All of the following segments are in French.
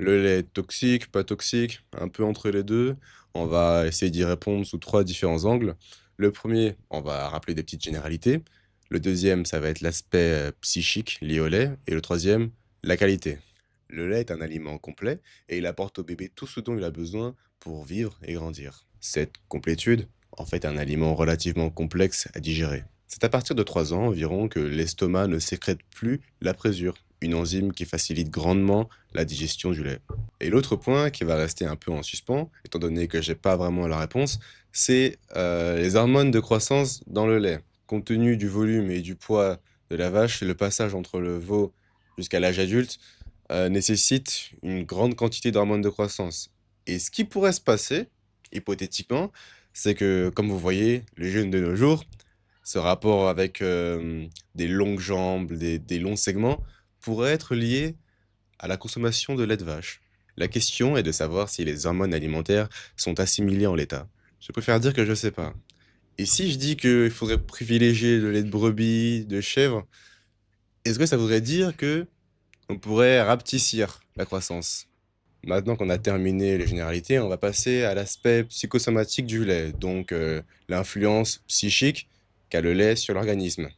Le lait toxique, pas toxique, un peu entre les 2. On va essayer d'y répondre sous 3 différents angles. Le premier, on va rappeler des petites généralités. Le deuxième, ça va être l'aspect, psychique lié au lait et le troisième, la qualité. Le lait est un aliment complet et il apporte au bébé tout ce dont il a besoin pour vivre et grandir. Cette complétude en fait un aliment relativement complexe à digérer. C'est à partir de 3 ans environ que l'estomac ne sécrète plus la présure, une enzyme qui facilite grandement la digestion du lait. Et l'autre point qui va rester un peu en suspens, étant donné que j'ai pas vraiment la réponse, c'est les hormones de croissance dans le lait. Compte tenu du volume et du poids de la vache, le passage entre le veau jusqu'à l'âge adulte nécessite une grande quantité d'hormones de croissance. Et ce qui pourrait se passer, hypothétiquement, c'est que, comme vous voyez, les jeunes de nos jours, ce rapport avec des longues jambes, des longs segments, pourrait être lié à la consommation de lait de vache. La question est de savoir si les hormones alimentaires sont assimilées en l'état. Je préfère dire que je sais pas. Et si je dis qu'il faudrait privilégier le lait de brebis, de chèvre, est-ce que ça voudrait dire que on pourrait rapetissir la croissance? Maintenant qu'on a terminé les généralités, on va passer à l'aspect psychosomatique du lait, donc l'influence psychique qu'a le lait sur l'organisme.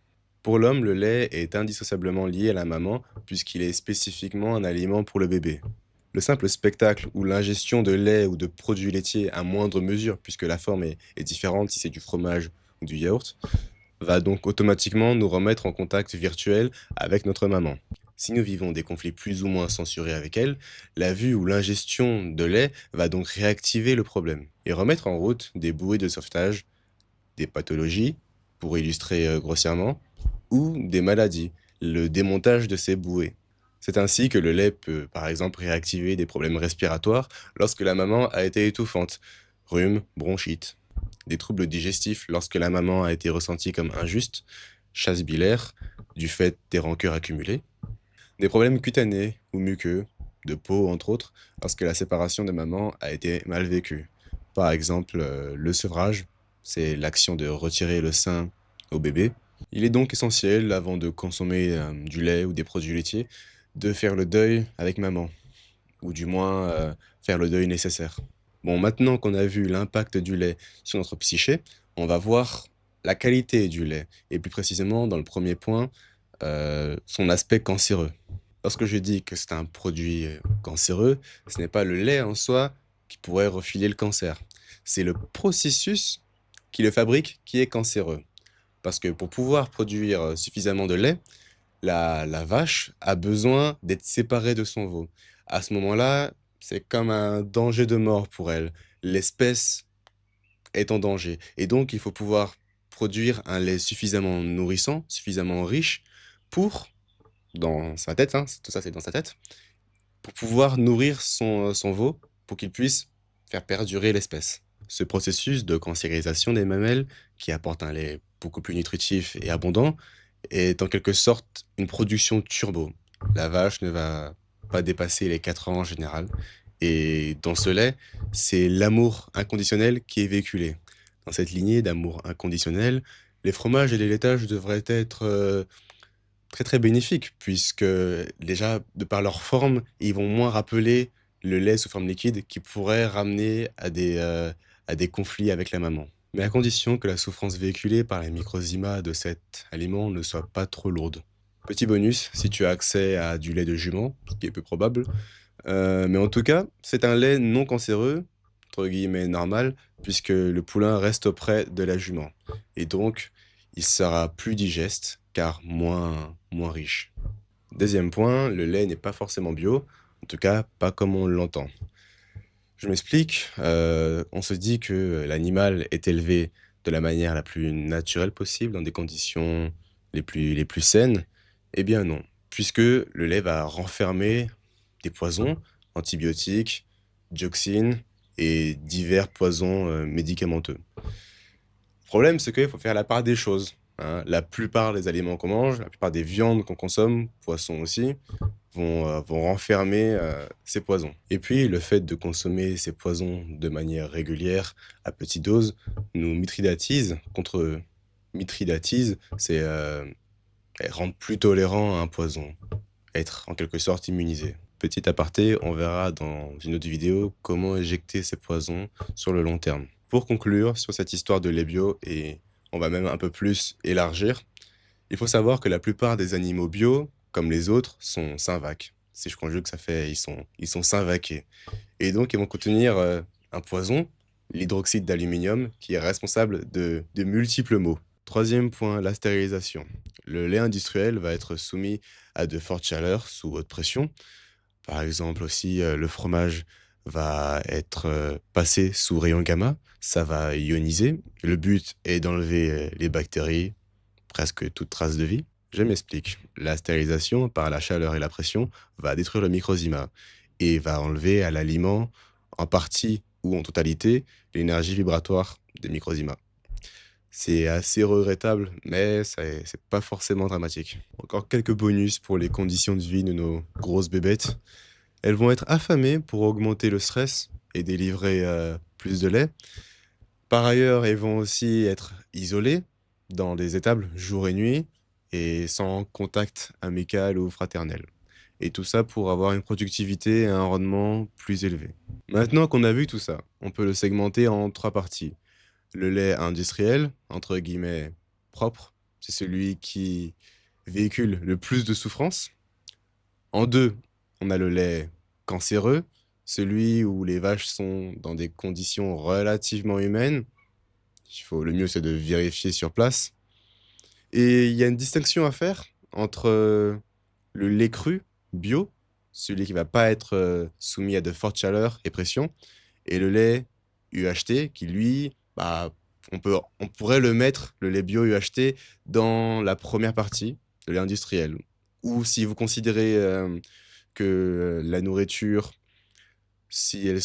Pour l'homme, le lait est indissociablement lié à la maman puisqu'il est spécifiquement un aliment pour le bébé. Le simple spectacle ou l'ingestion de lait ou de produits laitiers à moindre mesure, puisque la forme est différente si c'est du fromage ou du yaourt, va donc automatiquement nous remettre en contact virtuel avec notre maman. Si nous vivons des conflits plus ou moins censurés avec elle, la vue ou l'ingestion de lait va donc réactiver le problème et remettre en route des bouées de sauvetage, des pathologies, pour illustrer grossièrement, ou des maladies, le démontage de ces bouées. C'est ainsi que le lait peut, par exemple, réactiver des problèmes respiratoires lorsque la maman a été étouffante, rhume, bronchite, des troubles digestifs lorsque la maman a été ressentie comme injuste, chasse biliaire, du fait des rancœurs accumulées, des problèmes cutanés ou muqueux, de peau entre autres, lorsque la séparation de maman a été mal vécue. Par exemple, le sevrage, c'est l'action de retirer le sein au bébé. Il est donc essentiel, avant de consommer du lait ou des produits laitiers, de faire le deuil avec maman, ou du moins faire le deuil nécessaire. Bon, maintenant qu'on a vu l'impact du lait sur notre psyché, on va voir la qualité du lait, et plus précisément, dans le premier point, son aspect cancéreux. Lorsque je dis que c'est un produit cancéreux, ce n'est pas le lait en soi qui pourrait refiler le cancer. C'est le processus qui le fabrique qui est cancéreux. Parce que pour pouvoir produire suffisamment de lait, la vache a besoin d'être séparée de son veau. À ce moment-là, c'est comme un danger de mort pour elle. L'espèce est en danger. Et donc, il faut pouvoir produire un lait suffisamment nourrissant, suffisamment riche pour, dans sa tête, hein, tout ça c'est dans sa tête, pour pouvoir nourrir son veau, pour qu'il puisse faire perdurer l'espèce. Ce processus de cancérisation des mamelles, qui apporte un lait beaucoup plus nutritif et abondant, est en quelque sorte une production turbo. La vache ne va pas dépasser les 4 ans en général. Et dans ce lait, c'est l'amour inconditionnel qui est véhiculé. Dans cette lignée d'amour inconditionnel, les fromages et les laitages devraient être très, très bénéfiques puisque déjà, de par leur forme, ils vont moins rappeler le lait sous forme liquide qui pourrait ramener à des conflits avec la maman. Mais à condition que la souffrance véhiculée par les microzymas de cet aliment ne soit pas trop lourde. Petit bonus, si tu as accès à du lait de jument, ce qui est peu probable, mais en tout cas, c'est un lait non cancéreux, entre guillemets «normal», puisque le poulain reste auprès de la jument et donc il sera plus digeste car moins riche. Deuxième point, le lait n'est pas forcément bio, en tout cas pas comme on l'entend. Je m'explique, on se dit que l'animal est élevé de la manière la plus naturelle possible, dans des conditions les plus saines. Eh bien non, puisque le lait va renfermer des poisons, antibiotiques, dioxines et divers poisons, médicamenteux. Le problème, c'est qu'il faut faire la part des choses, hein. La plupart des aliments qu'on mange, la plupart des viandes qu'on consomme, poissons aussi, vont renfermer, ces poisons. Et puis le fait de consommer ces poisons de manière régulière, à petite dose, nous mithridatise contre eux. Mithridatise, c'est, rendre plus tolérant à un poison, être en quelque sorte immunisé. Petit aparté, on verra dans une autre vidéo comment éjecter ces poisons sur le long terme. Pour conclure sur cette histoire de lait bio, et on va même un peu plus élargir, il faut savoir que la plupart des animaux bio, comme les autres, sont synvaques. Si je conjugue, ça fait ils sont synvaqués. Et donc, ils vont contenir un poison, l'hydroxyde d'aluminium, qui est responsable de multiples maux. Troisième point, la stérilisation. Le lait industriel va être soumis à de fortes chaleurs sous haute pression. Par exemple aussi, le fromage va être passé sous rayon gamma, ça va ioniser. Le but est d'enlever les bactéries, presque toute trace de vie. Je m'explique. La stérilisation, par la chaleur et la pression, va détruire le microzyma et va enlever à l'aliment, en partie ou en totalité, l'énergie vibratoire des microzymas. C'est assez regrettable, mais c'est pas forcément dramatique. Encore quelques bonus pour les conditions de vie de nos grosses bébêtes. Elles vont être affamées pour augmenter le stress et délivrer plus de lait. Par ailleurs, elles vont aussi être isolées dans des étables jour et nuit et sans contact amical ou fraternel. Et tout ça pour avoir une productivité et un rendement plus élevé. Maintenant qu'on a vu tout ça, on peut le segmenter en trois parties. Le lait industriel, entre guillemets propre, c'est celui qui véhicule le plus de souffrance. En deux, on a le lait cancéreux, celui où les vaches sont dans des conditions relativement humaines. Le mieux, c'est de vérifier sur place. Et il y a une distinction à faire entre le lait cru, bio, celui qui va pas être soumis à de fortes chaleurs et pression, et le lait UHT, qui lui, bah, on pourrait le mettre, le lait bio UHT, dans la première partie, le lait industriel. Ou si vous considérez que la nourriture, si elles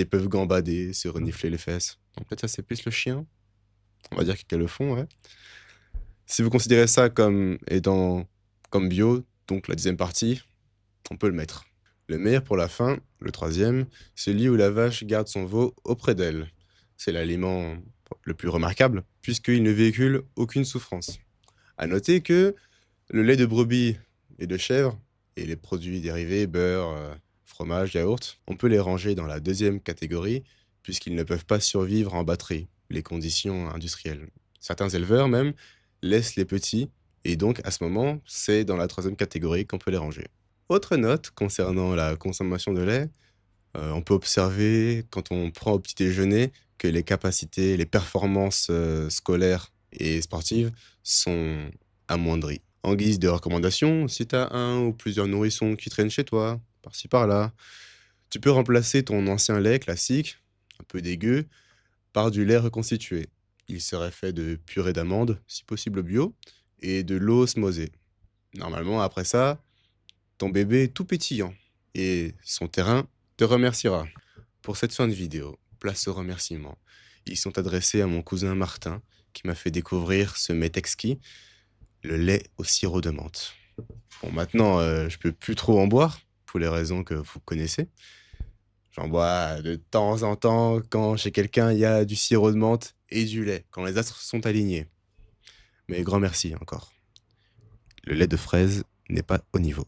peuvent gambader, se renifler les fesses. En fait, ça, c'est plus le chien. On va dire qu'elles le font, ouais. Si vous considérez ça comme étant comme bio, donc la deuxième partie, on peut le mettre. Le meilleur pour la fin, le troisième, celui où la vache garde son veau auprès d'elle. C'est l'aliment le plus remarquable, puisqu'il ne véhicule aucune souffrance. À noter que le lait de brebis et de chèvre, et les produits dérivés, beurre, fromage, yaourt, on peut les ranger dans la deuxième catégorie, puisqu'ils ne peuvent pas survivre en batterie, les conditions industrielles. Certains éleveurs même laissent les petits, et donc à ce moment, c'est dans la troisième catégorie qu'on peut les ranger. Autre note concernant la consommation de lait, on peut observer quand on prend au petit déjeuner que les capacités, les performances scolaires et sportives sont amoindries. En guise de recommandation, si tu as un ou plusieurs nourrissons qui traînent chez toi, par-ci par-là, tu peux remplacer ton ancien lait classique, un peu dégueu, par du lait reconstitué. Il serait fait de purée d'amandes, si possible bio, et de l'eau osmosée. Normalement, après ça, ton bébé est tout pétillant et son terrain te remerciera. Pour cette fin de vidéo, place aux remerciements. Ils sont adressés à mon cousin Martin, qui m'a fait découvrir ce mets exquis, le lait au sirop de menthe. Bon, maintenant, je peux plus trop en boire, pour les raisons que vous connaissez. J'en bois de temps en temps quand chez quelqu'un il y a du sirop de menthe et du lait, quand les astres sont alignés. Mais grand merci encore. Le lait de fraise n'est pas au niveau.